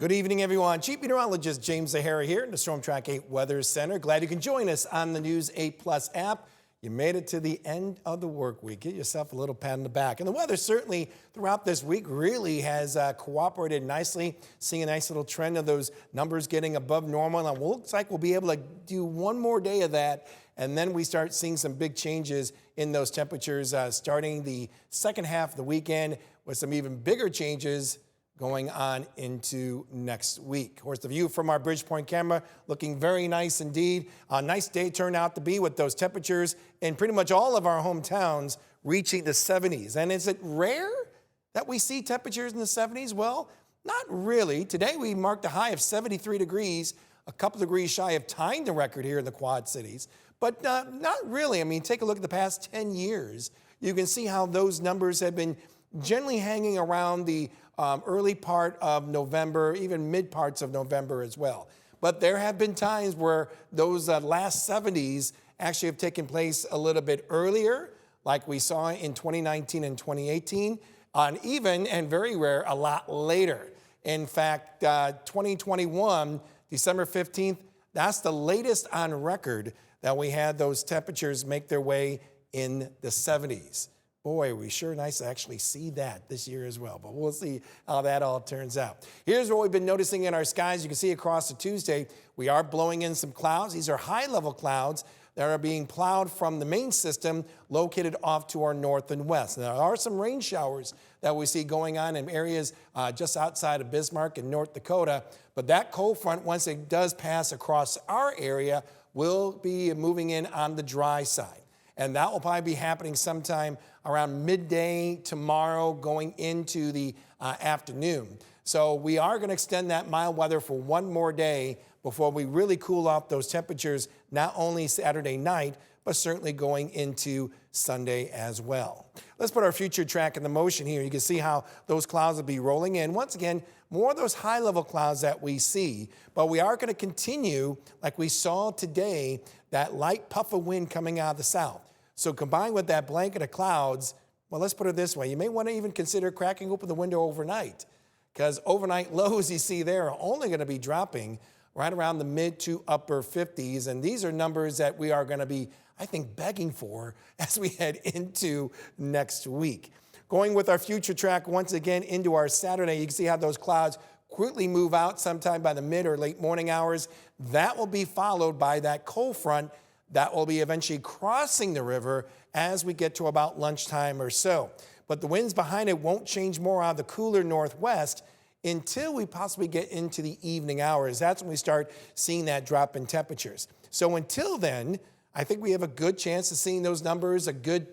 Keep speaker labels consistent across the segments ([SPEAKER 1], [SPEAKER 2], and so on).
[SPEAKER 1] Good evening, everyone. Chief Meteorologist James Zahara here in the Storm Track 8 Weather Center. Glad you can join us on the News 8 Plus app. You made it to the end of the work week. Get yourself a little pat on the back. And the weather certainly throughout this week really has cooperated nicely. Seeing a nice little trend of those numbers getting above normal. And it looks like we'll be able to do one more day of that. And then we start seeing some big changes in those temperatures starting the second half of the weekend with some even bigger changes going on into next week. Of course, the view from our Bridgepoint camera looking very nice indeed. A nice day turned out to be with those temperatures in pretty much all of our hometowns reaching the 70s. And is it rare that we see temperatures in the 70s? Well, not really. Today we marked a high of 73 degrees, a couple degrees shy of tying the record here in the Quad Cities. But not really. I mean, take a look at the past 10 years. You can see how those numbers have been generally hanging around the early part of November, even mid parts of November as well. But there have been times where those last 70s actually have taken place a little bit earlier, like we saw in 2019 and 2018, and even, and very rare, a lot later. In fact, 2021, December 15th, that's the latest on record that we had those temperatures make their way in the 70s. Boy, we sure nice to actually see that this year as well, but we'll see how that all turns out. Here's what we've been noticing in our skies. You can see across the Tuesday, we are blowing in some clouds. These are high-level clouds that are being plowed from the main system located off to our north and west. There are some rain showers that we see going on in areas just outside of Bismarck and North Dakota, but that cold front, once it does pass across our area, will be moving in on the dry side. And that will probably be happening sometime around midday tomorrow going into the afternoon. So we are going to extend that mild weather for one more day before we really cool off those temperatures, not only Saturday night, but certainly going into Sunday as well. Let's put our future track in the motion here. You can see how those clouds will be rolling in. Once again, more of those high-level clouds that we see, but we are going to continue, like we saw today, that light puff of wind coming out of the south. So combined with that blanket of clouds, well, let's put it this way. You may want to even consider cracking open the window overnight, because overnight lows you see there are only going to be dropping right around the mid to upper 50s. And these are numbers that we are going to be, I think, begging for as we head into next week. Going with our future track once again into our Saturday, you can see how those clouds quickly move out sometime by the mid or late morning hours. That will be followed by that cold front that will be eventually crossing the river as we get to about lunchtime or so. But the winds behind it won't change more out of the cooler northwest until we possibly get into the evening hours. That's when we start seeing that drop in temperatures. So until then, I think we have a good chance of seeing those numbers, a good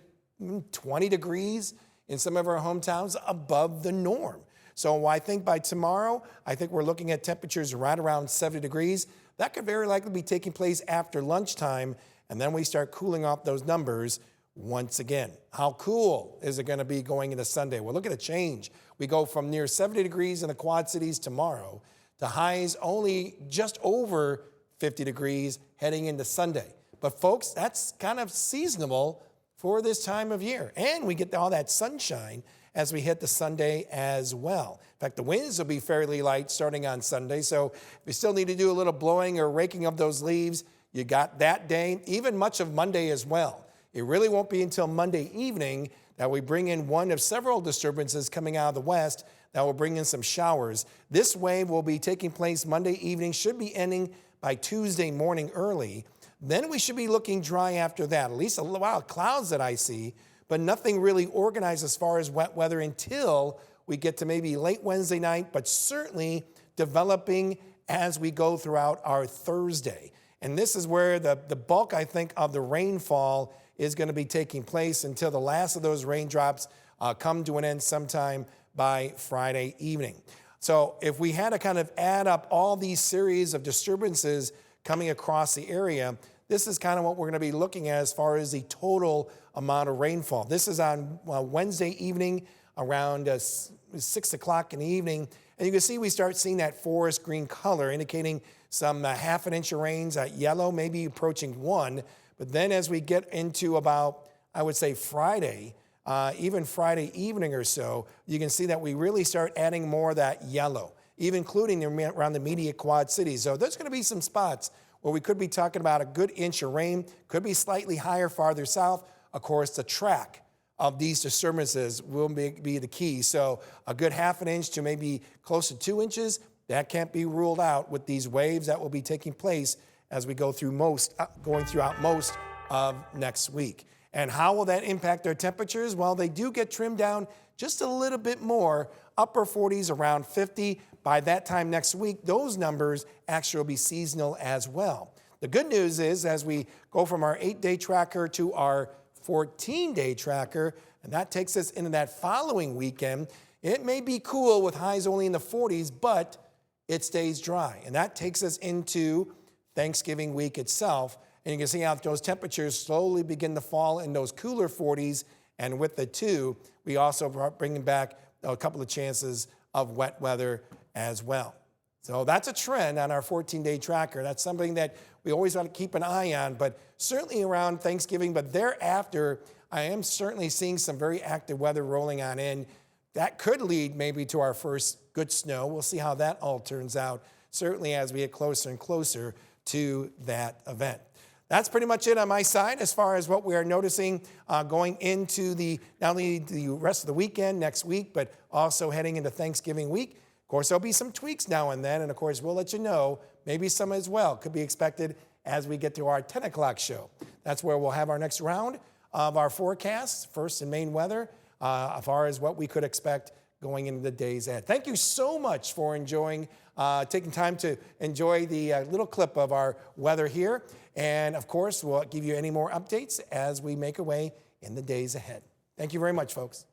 [SPEAKER 1] 20 degrees in some of our hometowns above the norm. So I think by tomorrow, I think we're looking at temperatures right around 70 degrees. That could very likely be taking place after lunchtime, and then we start cooling off those numbers once again. How cool is it going to be going into Sunday? Well, look at a change. We go from near 70 degrees in the Quad Cities tomorrow to highs only just over 50 degrees heading into Sunday. But folks, that's kind of seasonable for this time of year. And we get all that sunshine as we hit the Sunday as well. In fact, the winds will be fairly light starting on Sunday, so if you still need to do a little blowing or raking of those leaves, you got that day, even much of Monday as well. It really won't be until Monday evening that we bring in one of several disturbances coming out of the west that will bring in some showers. This wave will be taking place Monday evening, should be ending by Tuesday morning early. Then we should be looking dry after that, at least a lot of clouds that I see, but nothing really organized as far as wet weather until we get to maybe late Wednesday night, but certainly developing as we go throughout our Thursday. And this is where the bulk, I think, of the rainfall is going to be taking place until the last of those raindrops come to an end sometime by Friday evening. So if we had to kind of add up all these series of disturbances coming across the area, this is kind of what we're going to be looking at as far as the total amount of rainfall. This is on Wednesday evening around 6 o'clock in the evening. And you can see we start seeing that forest green color indicating some half an inch of rains, yellow maybe approaching 1. But then as we get into about, I would say Friday, even Friday evening or so, you can see that we really start adding more of that yellow. even including around the immediate quad cities. So there's going to be some spots where we could be talking about a good inch of rain, could be slightly higher farther south. Of course, the track of these disturbances will be the key. So a good half an inch to maybe close to 2 inches, that can't be ruled out with these waves that will be taking place as we go through going throughout most of next week. And how will that impact our temperatures? Well, they do get trimmed down just a little bit more, upper 40s, around 50. By that time next week, those numbers actually will be seasonal as well. The good news is, as we go from our 8-day tracker to our 14-day tracker, and that takes us into that following weekend, it may be cool with highs only in the 40s, but it stays dry. And that takes us into Thanksgiving week itself. And you can see how those temperatures slowly begin to fall in those cooler 40s. And with the 2, we also are bringing back a couple of chances of wet weather as well. So that's a trend on our 14-day tracker. That's something that we always want to keep an eye on, but certainly around Thanksgiving. But thereafter, I am certainly seeing some very active weather rolling on in. That could lead maybe to our first good snow. We'll see how that all turns out, certainly as we get closer and closer to that event. That's pretty much it on my side as far as what we are noticing going into not only the rest of the weekend next week, but also heading into Thanksgiving week. Of course, there'll be some tweaks now and then, and of course, we'll let you know. Maybe some as well could be expected as we get to our 10 o'clock show. That's where we'll have our next round of our forecasts, first and main weather, as far as what we could expect going into the days ahead. Thank you so much for taking time to enjoy the little clip of our weather here. And of course, we'll give you any more updates as we make our way in the days ahead. Thank you very much, folks.